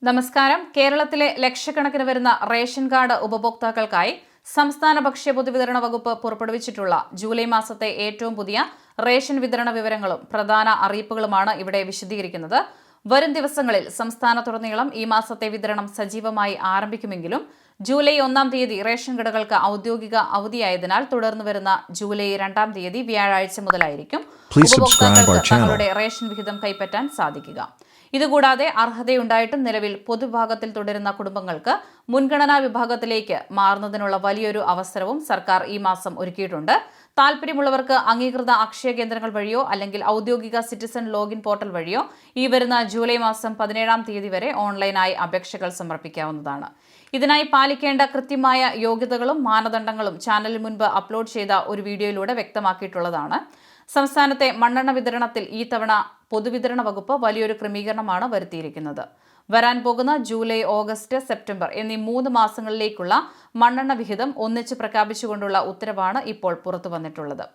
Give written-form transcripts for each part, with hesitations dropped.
നമസ്കാരം. കേരളത്തിലെ ലക്ഷക്കണക്കിന് വരുന്ന റേഷൻ കാർഡ് ഉപഭോക്താക്കൾക്കായി സംസ്ഥാന ഭക്ഷ്യ പൊതുവിതരണ വകുപ്പ് പുറപ്പെടുവിച്ചിട്ടുള്ള ജൂലൈ മാസത്തെ ഏറ്റവും പുതിയ റേഷൻ വിതരണ വിവരങ്ങളും പ്രധാന അറിയിപ്പുകളുമാണ് ഇവിടെ വിശദീകരിക്കുന്നത്. വരും ദിവസങ്ങളിൽ സംസ്ഥാനത്തുടനീളം ഈ മാസത്തെ വിതരണം സജീവമായി ആരംഭിക്കുമെങ്കിലും ജൂലൈ 1 തീയതി റേഷൻ കടകൾക്ക് ഔദ്യോഗിക അവധിയായതിനാൽ തുടർന്നു വരുന്ന ജൂലൈ 2 തീയതി വ്യാഴാഴ്ച മുതലായിരിക്കും ഉപഭോക്താക്കൾക്ക് തങ്ങളുടെ റേഷൻ വിഹിതം കൈപ്പറ്റാൻ സാധിക്കുക. ഇതുകൂടാതെ അർഹതയുണ്ടായിട്ടും നിലവിൽ പൊതുവിഭാഗത്തിൽ തുടരുന്ന കുടുംബങ്ങൾക്ക് മുൻഗണനാ വിഭാഗത്തിലേക്ക് മാറുന്നതിനുള്ള വലിയൊരു അവസരവും സർക്കാർ ഈ മാസം ഒരുക്കിയിട്ടുണ്ട്. താൽപര്യമുള്ളവർക്ക് അംഗീകൃത അക്ഷയ കേന്ദ്രങ്ങൾ വഴിയോ അല്ലെങ്കിൽ ഔദ്യോഗിക സിറ്റിസൺ ലോഗിൻ പോർട്ടൽ വഴിയോ ഈ വരുന്ന ജൂലൈ മാസം 17 തീയതി വരെ ഓൺലൈനായി അപേക്ഷകൾ സമർപ്പിക്കാവുന്നതാണ്. ഇതിനായി പാലിക്കേണ്ട കൃത്യമായ യോഗ്യതകളും മാനദണ്ഡങ്ങളും ചാനലിന് മുൻപ് അപ്ലോഡ് ചെയ്ത ഒരു വീഡിയോയിലൂടെ വ്യക്തമാക്കിയിട്ടുള്ളതാണ്. സംസ്ഥാനത്തെ മണ്ണെണ്ണ വിതരണത്തിൽ ഈ തവണ പൊതുവിതരണ വകുപ്പ് വലിയൊരു ക്രമീകരണമാണ് വരുത്തിയിരിക്കുന്നത്. വരാൻ പോകുന്ന ജൂലൈ, ഓഗസ്റ്റ്, സെപ്റ്റംബർ എന്നീ 3 മാസങ്ങളിലേക്കുള്ള മണ്ണെണ്ണ വിഹിതം ഒന്നിച്ച് പ്രഖ്യാപിച്ചുകൊണ്ടുള്ള ഉത്തരവാണ് ഇപ്പോൾ പുറത്തു വന്നിട്ടുള്ളത്.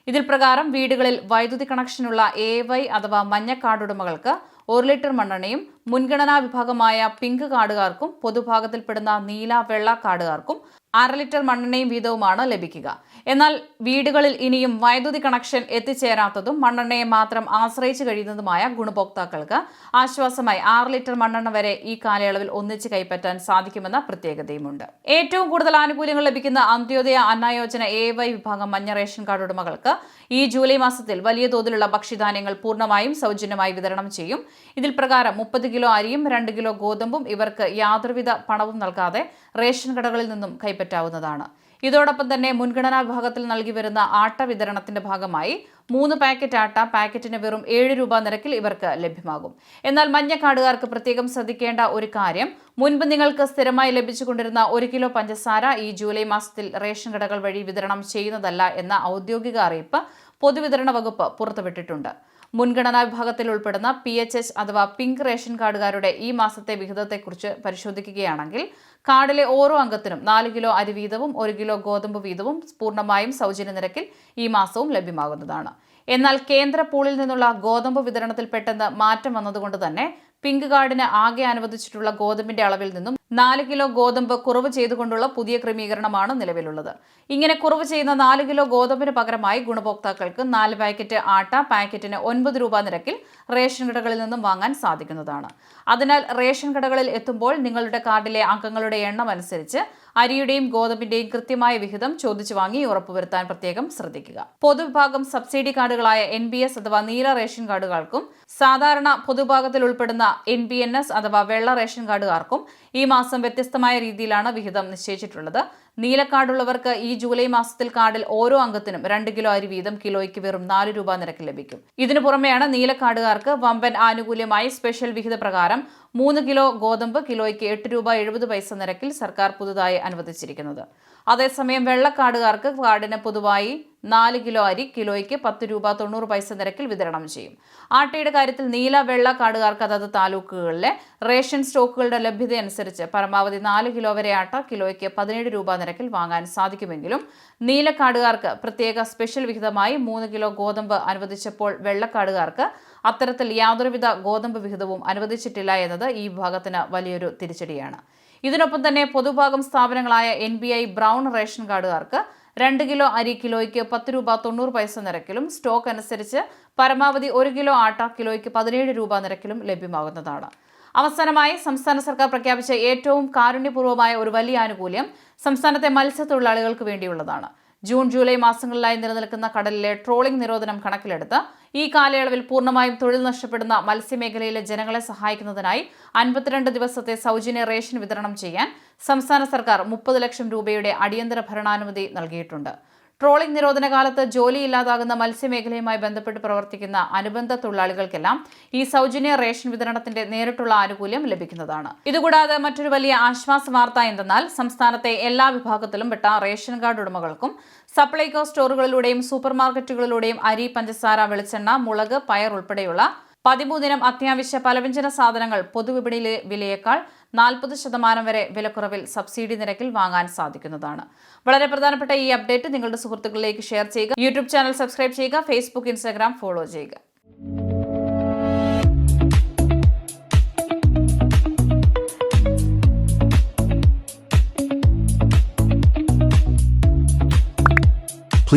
ഇതിൽ പ്രകാരം വീടുകളിൽ വൈദ്യുതി കണക്ഷനുള്ള AY അഥവാ മഞ്ഞ കാർഡ് ഉടമകൾക്ക് 1 ലിറ്റർ മണ്ണെണ്ണയും മുൻഗണനാ വിഭാഗമായ പിങ്ക് കാർഡുകാർക്കും പൊതുഭാഗത്തിൽപ്പെടുന്ന നീല, വെള്ള കാർഡുകാർക്കും 1/2 ലിറ്റർ മണ്ണെണ്ണയും വീതവുമാണ് ലഭിക്കുക. എന്നാൽ വീടുകളിൽ ഇനിയും വൈദ്യുതി കണക്ഷൻ എത്തിച്ചേരാത്തതും മണ്ണെണ്ണയെ മാത്രം ആശ്രയിച്ചു കഴിയുന്നതുമായ ഗുണഭോക്താക്കൾക്ക് ആശ്വാസമായി 6 ലിറ്റർ മണ്ണെണ്ണ വരെ ഈ കാലയളവിൽ ഒന്നിച്ച് കൈപ്പറ്റാൻ സാധിക്കുമെന്ന പ്രത്യേകതയുമുണ്ട്. ഏറ്റവും കൂടുതൽ ആനുകൂല്യങ്ങൾ ലഭിക്കുന്ന അന്ത്യോദയ അന്ന യോജന AY വിഭാഗം മഞ്ഞ റേഷൻ കാർഡ് ഉടമകൾക്ക് ഈ ജൂലൈ മാസത്തിൽ വലിയ തോതിലുള്ള ഭക്ഷ്യധാന്യങ്ങൾ പൂർണ്ണമായും സൗജന്യമായി വിതരണം ചെയ്യും. ഇതിൽ പ്രകാരം 30 കിലോ അരിയും 2 കിലോ ഗോതമ്പും ഇവർക്ക് യാതൊരുവിധ പണവും നൽകാതെ റേഷൻ കടകളിൽ നിന്നും കൈപ്പറ്റാവുന്നതാണ്. ഇതോടൊപ്പം തന്നെ മുൻഗണനാ വിഭാഗത്തിൽ നൽകി വരുന്ന ആട്ട വിതരണത്തിന്റെ ഭാഗമായി 3 പാക്കറ്റ് ആട്ട പാക്കറ്റിന് വെറും 7 രൂപ നിരക്കിൽ ഇവർക്ക് ലഭ്യമാകും. എന്നാൽ മഞ്ഞ കാർഡുകാർക്ക് പ്രത്യേകം ശ്രദ്ധിക്കേണ്ട ഒരു കാര്യം, മുൻപ് നിങ്ങൾക്ക് സ്ഥിരമായി ലഭിച്ചുകൊണ്ടിരുന്ന 1 കിലോ പഞ്ചസാര ഈ ജൂലൈ മാസത്തിൽ റേഷൻ കടകൾ വഴി വിതരണം ചെയ്യുന്നതല്ല എന്ന ഔദ്യോഗിക അറിയിപ്പ് പൊതുവിതരണ വകുപ്പ് പുറത്തുവിട്ടിട്ടുണ്ട്. മുൻഗണനാ വിഭാഗത്തിൽ ഉൾപ്പെടുന്ന PHH അഥവാ പിങ്ക് റേഷൻ കാർഡുകാരുടെ ഈ മാസത്തെ വിഹിതത്തെക്കുറിച്ച് പരിശോധിക്കുകയാണെങ്കിൽ കാർഡിലെ ഓരോ അംഗത്തിനും 4 കിലോ അരി വീതവും 1 കിലോ ഗോതമ്പ് വീതവും പൂർണ്ണമായും സൗജന്യ നിരക്കിൽ ഈ മാസവും ലഭ്യമാകുന്നതാണ്. എന്നാൽ കേന്ദ്ര പൂളിൽ നിന്നുള്ള ഗോതമ്പ് വിതരണത്തിൽ പെട്ടെന്ന് മാറ്റം വന്നതുകൊണ്ട് തന്നെ പിങ്ക് കാർഡിന് ആകെ അനുവദിച്ചിട്ടുള്ള ഗോതമ്പിന്റെ അളവിൽ നിന്നും 4 കിലോ ഗോതമ്പ് കുറവ് ചെയ്തുകൊണ്ടുള്ള പുതിയ ക്രമീകരണമാണ് നിലവിലുള്ളത്. ഇങ്ങനെ കുറവ് ചെയ്യുന്ന 4 കിലോ ഗോതമ്പിന് പകരമായി ഗുണഭോക്താക്കൾക്ക് 4 പാക്കറ്റ് ആട്ട പാക്കറ്റിന് 9 രൂപ നിരക്കിൽ റേഷൻ കടകളിൽ നിന്നും വാങ്ങാൻ സാധിക്കുന്നതാണ്. അതിനാൽ റേഷൻ കടകളിൽ എത്തുമ്പോൾ നിങ്ങളുടെ കാർഡിലെ അംഗങ്ങളുടെ എണ്ണം അനുസരിച്ച് അരിയുടെയും ഗോതമ്പിന്റെയും കൃത്യമായ വിഹിതം ചോദിച്ചു വാങ്ങി ഉറപ്പുവരുത്താൻ പ്രത്യേകം ശ്രദ്ധിക്കുക. പൊതുവിഭാഗം സബ്സിഡി കാർഡുകളായ NBS അഥവാ നീല റേഷൻ കാർഡുകൾക്കും സാധാരണ പൊതുവിഭാഗത്തിൽ ഉൾപ്പെടുന്ന NBNS അഥവാ വെള്ള റേഷൻ കാർഡുകാർക്കും ഈ മാസം വ്യത്യസ്തമായ രീതിയിലാണ് വിഹിതം നിശ്ചയിച്ചിട്ടുള്ളത്. നീല കാർഡുള്ളവർക്ക് ഈ ജൂലൈ മാസത്തിൽ കാർഡിൽ ഓരോ അംഗത്തിനും 2 കിലോ അരി വീതം കിലോയ്ക്ക് വെറും 4 രൂപ നിരക്കിൽ ലഭിക്കും. ഇതിനു പുറമെയാണ് നീല കാർഡുകാർക്ക് വമ്പൻ ആനുകൂല്യമായി സ്പെഷ്യൽ വിഹിത പ്രകാരം 3 കിലോ ഗോതമ്പ് കിലോയ്ക്ക് 8 രൂപ 70 പൈസ നിരക്കിൽ സർക്കാർ പുതുതായി അനുവദിച്ചിരിക്കുന്നത്. അതേസമയം വെള്ളക്കാർഡുകാർക്ക് കാർഡിന് പൊതുവായി 4 കിലോ അരി കിലോയ്ക്ക് 10 രൂപ 90 പൈസ നിരക്കിൽ വിതരണം ചെയ്യും. ആട്ടയുടെ കാര്യത്തിൽ നീല, വെള്ള കാർഡുകാർക്ക് അതത് താലൂക്കുകളിലെ റേഷൻ സ്റ്റോക്കുകളുടെ ലഭ്യതയനുസരിച്ച് പരമാവധി 4 കിലോ വരെ ആട്ട കിലോയ്ക്ക് 17 രൂപ നിരക്കിൽ വാങ്ങാൻ സാധിക്കുമെങ്കിലും നീല കാർഡുകാർക്ക് പ്രത്യേക സ്പെഷ്യൽ വിഹിതമായി 3 കിലോ ഗോതമ്പ് അനുവദിച്ചപ്പോൾ വെള്ളക്കാർഡുകാർക്ക് അത്തരത്തിൽ യാതൊരുവിധ ഗോതമ്പ് വിഹിതവും അനുവദിച്ചിട്ടില്ല എന്നത് ഈ വിഭാഗത്തിന് വലിയൊരു തിരിച്ചടിയാണ്. ഇതിനൊപ്പം തന്നെ പൊതുഭാഗം സ്ഥാപനങ്ങളായ NBI ബ്രൗൺ റേഷൻ കാർഡുകാർക്ക് 2 കിലോ അരി കിലോയ്ക്ക് 10 രൂപ 90 പൈസ നിരക്കിലും സ്റ്റോക്ക് അനുസരിച്ച് പരമാവധി 1 കിലോ ആട്ട കിലോയ്ക്ക് 17 രൂപ നിരക്കിലും ലഭ്യമാകുന്നതാണ്. അവസാനമായി സംസ്ഥാന സർക്കാർ പ്രഖ്യാപിച്ച ഏറ്റവും കാരുണ്യപൂർവ്വമായ ഒരു വലിയ ആനുകൂല്യം സംസ്ഥാനത്തെ മത്സ്യത്തൊഴിലാളികൾക്ക് വേണ്ടിയുള്ളതാണ്. ജൂൺ, ജൂലൈ മാസങ്ങളിലായി നിലനിൽക്കുന്ന കടലിലെ ട്രോളിംഗ് നിരോധനം കണക്കിലെടുത്ത് ഈ കാലയളവിൽ പൂർണ്ണമായും തൊഴിൽ നഷ്ടപ്പെടുന്ന മത്സ്യമേഖലയിലെ ജനങ്ങളെ സഹായിക്കുന്നതിനായി 52 ദിവസത്തെ സൗജന്യ റേഷൻ വിതരണം ചെയ്യാൻ സംസ്ഥാന സർക്കാർ 30 ലക്ഷം രൂപയുടെ അടിയന്തര ഭരണാനുമതി നൽകിയിട്ടുണ്ട്. ട്രോളിംഗ് നിരോധന കാലത്ത് ജോലിയില്ലാതാകുന്ന മത്സ്യമേഖലയുമായി ബന്ധപ്പെട്ട് പ്രവർത്തിക്കുന്ന അനുബന്ധ തൊഴിലാളികൾക്കെല്ലാം ഈ സൗജന്യ റേഷൻ വിതരണത്തിന്റെ നേരിട്ടുള്ള ആനുകൂല്യം ലഭിക്കുന്നതാണ്. ഇതുകൂടാതെ മറ്റൊരു വലിയ ആശ്വാസ വാർത്ത എന്തെന്നാൽ സംസ്ഥാനത്തെ എല്ലാ വിഭാഗത്തിലും പെട്ട റേഷൻ കാർഡ് ഉടമകൾക്കും സപ്ലൈകോ സ്റ്റോറുകളിലൂടെയും സൂപ്പർ മാർക്കറ്റുകളിലൂടെയും അരി, പഞ്ചസാര, വെളിച്ചെണ്ണ, മുളക്, പയർ ഉൾപ്പെടെയുള്ള 13 അത്യാവശ്യ പലവ്യഞ്ജന സാധനങ്ങൾ പൊതുവിപണിയിലെ വിലയേക്കാൾ 40% വരെ വിലക്കുറവിൽ സബ്സിഡി നിരക്കിൽ വാങ്ങാൻ സാധിക്കുന്നതാണ്. വളരെ പ്രധാനപ്പെട്ട ഈ അപ്ഡേറ്റ് നിങ്ങളുടെ സുഹൃത്തുക്കളിലേക്ക് ഷെയർ ചെയ്യുക. യൂട്യൂബ് ചാനൽ സബ്സ്ക്രൈബ് ചെയ്യുക. Facebook, Instagram ഫോളോ ചെയ്യുക.